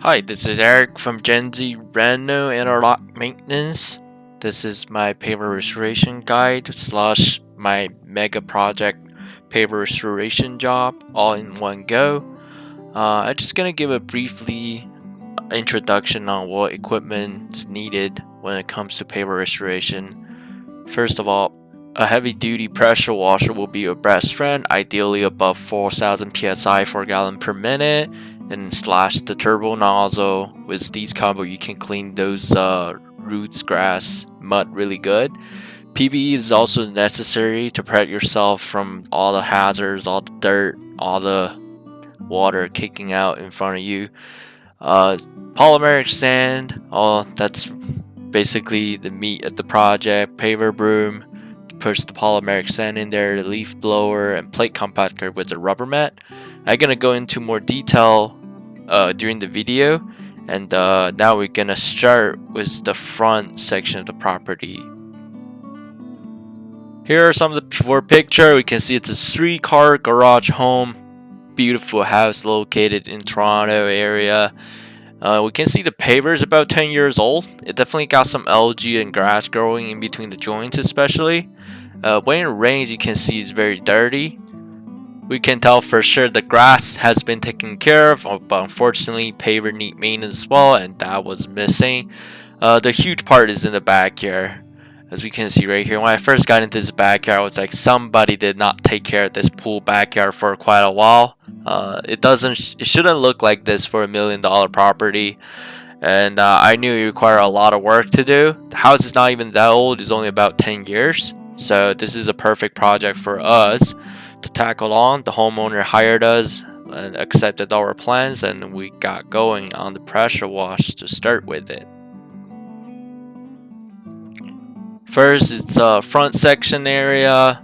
Hi, this is Eric from Gen Z Reno Interlock Maintenance. This is my paver restoration guide slash my mega project paver restoration job all in one go. I'm just gonna give a briefly introduction on what equipment is needed when it comes to paver restoration. First of all, a heavy duty pressure washer will be your best friend, ideally above 4,000 psi per gallon per minute, and slash the turbo nozzle. With these combo, you can clean those roots, grass, mud really good. PBE is also necessary to protect yourself from all the hazards, all the dirt, all the water kicking out in front of you. Polymeric sand, that's basically the meat of the project. Paver broom, push the polymeric sand in there, the leaf blower, and plate compactor with the rubber mat. I'm gonna go into more detail during the video, and now we're gonna start with the front section of the property. Here are some of the before picture. We can see it's a 3-car garage home, beautiful house located in Toronto area. We can see the paver is about 10 years old. It definitely got some algae and grass growing in between the joints, especially. When it rains, you can see it's very dirty. We can tell for sure the grass has been taken care of, but unfortunately, paver need maintenance as well, and that was missing. The huge part is in the backyard. As we can see right here, when I first got into this backyard, I was like, somebody did not take care of this pool backyard for quite a while. It shouldn't look like this for $1 million property, and I knew it required a lot of work to do. The house is not even that old; it's only about 10 years, so this is a perfect project for us to tackle on. The homeowner hired us and accepted our plans, and we got going on the pressure wash to start with it. First, it's a front section area.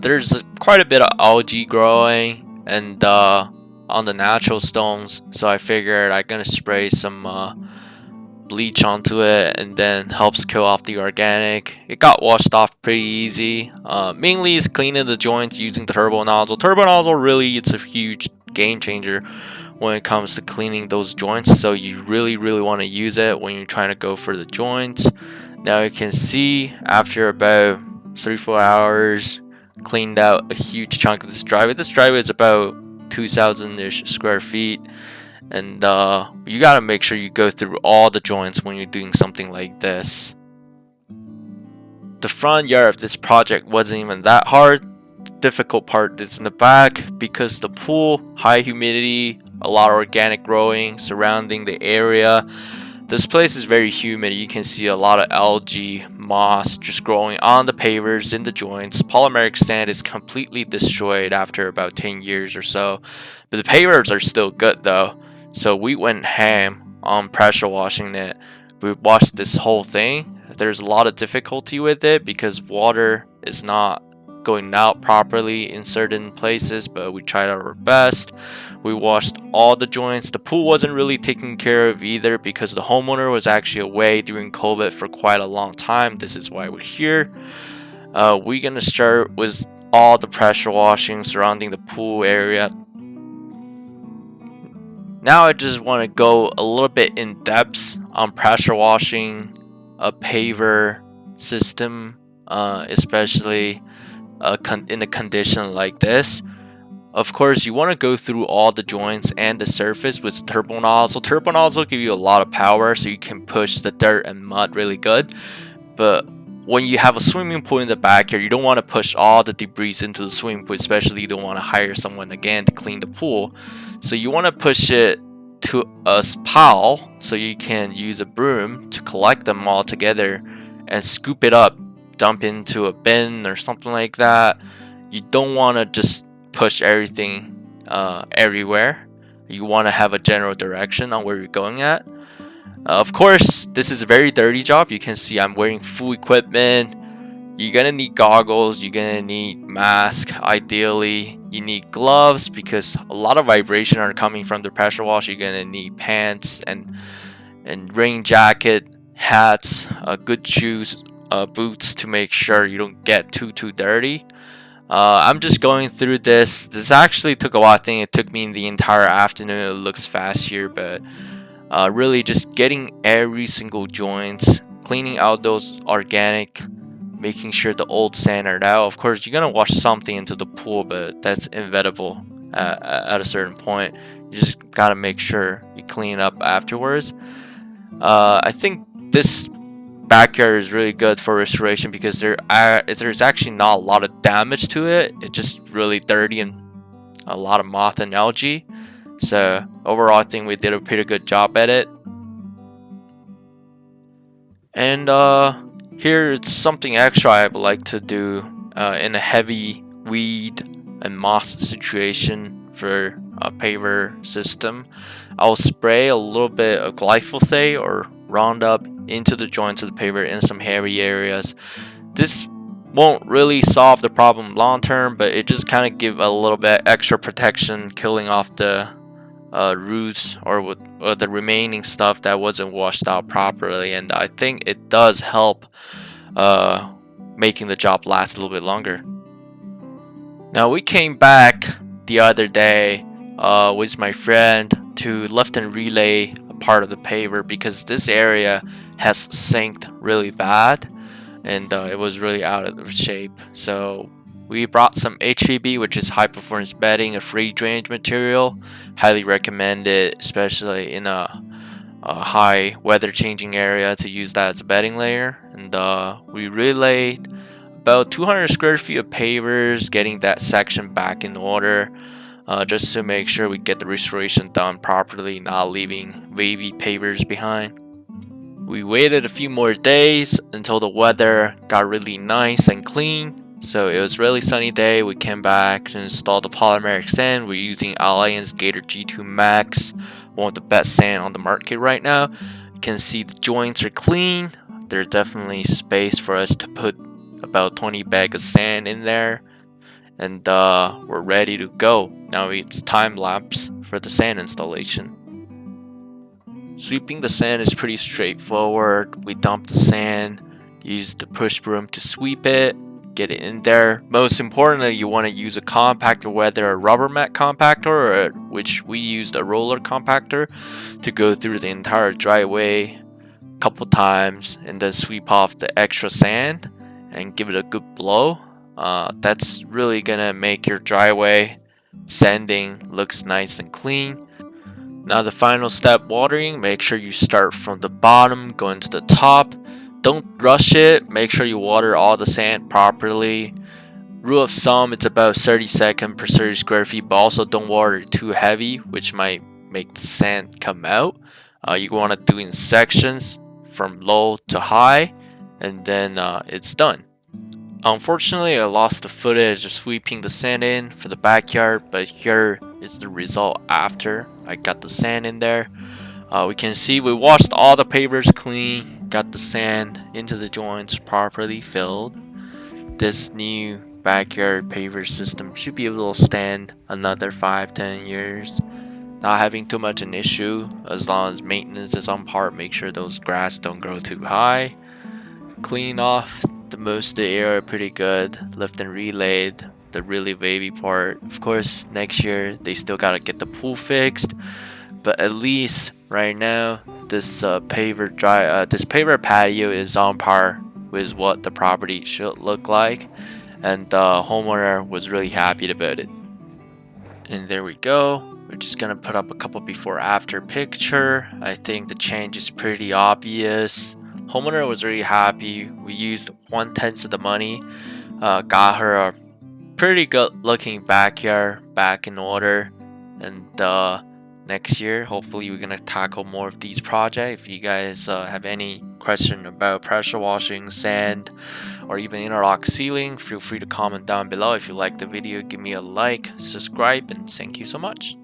There's quite a bit of algae growing and on the natural stones, so I figured I'm gonna spray some bleach onto it and then helps kill off the organic. It got washed off pretty easy. Mainly is cleaning the joints using the turbo nozzle. Turbo nozzle really, it's a huge game changer when it comes to cleaning those joints, so you really want to use it when you're trying to go for the joints. Now you can see after about 3-4 hours cleaned out a huge chunk of this driveway. This driveway is about 2,000-ish square feet, and you gotta make sure you go through all the joints when you're doing something like this. The front yard of this project wasn't even that hard. The difficult part is in the back, because the pool, high humidity, a lot of organic growing surrounding the area. This place is very humid. You can see a lot of algae, moss just growing on the pavers, in the joints. Polymeric sand is completely destroyed after about 10 years or so. But the pavers are still good though. So we went ham on pressure washing it. We washed this whole thing. There's a lot of difficulty with it because water is not going out properly in certain places, but we tried our best. We washed all the joints. The pool wasn't really taken care of either because the homeowner was actually away during COVID for quite a long time. This is why we're here. We're gonna start with all the pressure washing surrounding the pool area. Now I just want to go a little bit in depth on pressure washing a paver system, especially in a condition like this. Of course, you want to go through all the joints and the surface with turbo nozzle. Turbo nozzle give you a lot of power, so you can push the dirt and mud really good. But when you have a swimming pool in the backyard, you don't want to push all the debris into the swimming pool, especially you don't want to hire someone again to clean the pool. So you want to push it to a pile so you can use a broom to collect them all together and scoop it up, dump into a bin or something like that. You don't want to just push everything everywhere. You want to have a general direction on where you're going at. Of course, this is a very dirty job. You can see I'm wearing full equipment. You're gonna need goggles, you're gonna need mask. Ideally, you need gloves because a lot of vibration are coming from the pressure wash. You're gonna need pants and rain jacket, hats, good shoes, boots to make sure you don't get too dirty. I'm just going through this. This actually took a while. I think it took me the entire afternoon. It looks fast here, but Really just getting every single joints, cleaning out those organic, making sure the old sand are out. Of course, you're gonna wash something into the pool, but that's inevitable at a certain point. You just gotta make sure you clean it up afterwards. I think this backyard is really good for restoration because there's actually not a lot of damage to it. It's just really dirty and a lot of moth and algae. So overall, I think we did a pretty good job at it. And here it's something extra I would like to do in a heavy weed and moth situation for a paver system. I'll spray a little bit of glyphosate or Roundup into the joints of the paver in some hairy areas. This won't really solve the problem long term, but it just kind of give a little bit extra protection, killing off the roots or the remaining stuff that wasn't washed out properly, and I think it does help making the job last a little bit longer. Now we came back the other day with my friend to lift and relay a part of the paver because this area has sinked really bad and it was really out of shape. So we brought some HVB, which is high performance bedding, a free drainage material. Highly recommend it, especially in a high weather changing area, to use that as a bedding layer. And we relayed about 200 square feet of pavers, getting that section back in order, just to make sure we get the restoration done properly, not leaving wavy pavers behind. We waited a few more days until the weather got really nice and clean. So it was a really sunny day. We came back to install the polymeric sand. We're using Alliance Gator G2 Max, one of the best sand on the market right now. You can see the joints are clean. There's definitely space for us to put about 20 bags of sand in there. And we're ready to go. Now it's time lapse for the sand installation. Sweeping the sand is pretty straightforward. We dump the sand, use the push broom to sweep it, get it in there. Most importantly, you want to use a compactor, whether a rubber mat compactor or which we used a roller compactor, to go through the entire driveway a couple times and then sweep off the extra sand and give it a good blow. That's really gonna make your driveway sanding looks nice and clean. Now the final step, watering. Make sure you start from the bottom, going to the top. Don't rush it. Make sure you water all the sand properly. Rule of thumb, it's about 30 seconds per 30 square feet, but also don't water it too heavy, which might make the sand come out. You want to do in sections from low to high, and then it's done. Unfortunately, I lost the footage of sweeping the sand in for the backyard, but here is the result after I got the sand in there. We can see we washed all the pavers clean, got the sand into the joints properly filled. This new backyard paver system should be able to stand another 5-10 years. Not having too much an issue as long as maintenance is on par. Make sure those grass don't grow too high. Clean off the most of the area pretty good. Lift and relayed the really wavy part. Of course, next year they still gotta get the pool fixed, but at least right now this paver patio is on par with what the property should look like, and the homeowner was really happy about it. And there we go. We're just gonna put up a couple before after picture. I think the change is pretty obvious. Homeowner was really happy. We used 1/10 of the money, got her a pretty good looking backyard back in order, and next year hopefully we're gonna tackle more of these projects. If you guys have any question about pressure washing, sand, or even interlock ceiling, feel free to comment down below. If you like the video, give me a like, subscribe, and thank you so much.